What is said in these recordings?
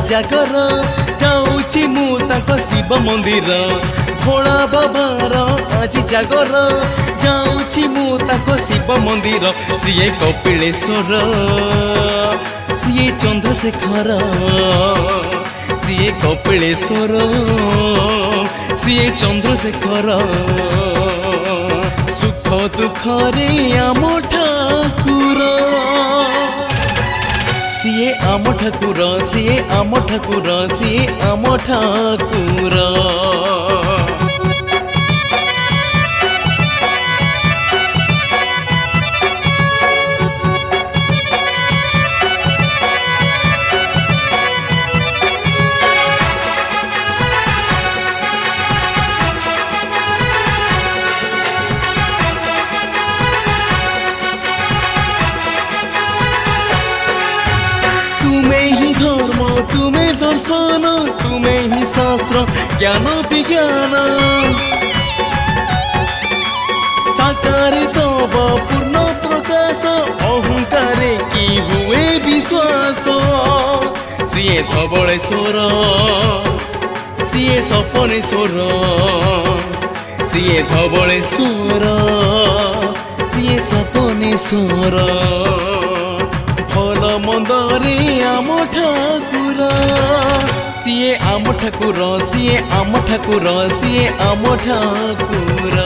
जागर जाऊची मु ताको शिव मंदिर भोला बाबार आज जागर जाऊची मु ताको शिव मंदिर CA Kapileshwar CA Chandrashekhar CA Kapileshwar CA Chandrashekhar सुख दुखरे आम ठाकुर सीए आम ठाकुर सीए आम ठाकुर सीए आम ठाकुर तुम्हें ही धर्म तुम्हें दर्शन तुम्हें ही शास्त्र ज्ञान विज्ञान साकार तब पूर्ण प्रकाश अहंकार की हुए विश्वास सीए धवलेश्वर सीए सपनेश्वर सीए धवलेश्वर सीए सपनेश्वर भल मंदरे आम ठाकुर सीए आम ठाकुर सीए आम ठाकुर सीए आम ठाकुर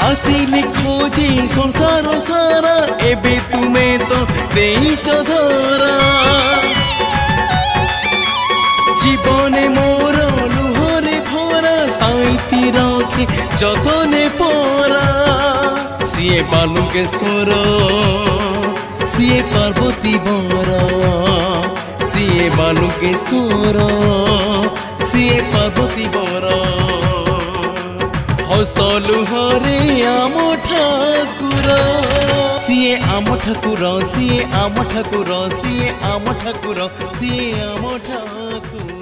आसिली खोजी संसार सारा एबे तुम्हें तो देइच धरा जीवने मोर लुहरे भरा साइती रखे जतने परा सीए बालुकेश्वर सीए पार्वती बरा सीए बालुकेश्वर सीए पार्वती बरा हसलु हरे आम ठाकुर सीए आम ठाकुर सीए आम ठाकुर सीए आम ठाकुर सीए आम ठाकुर।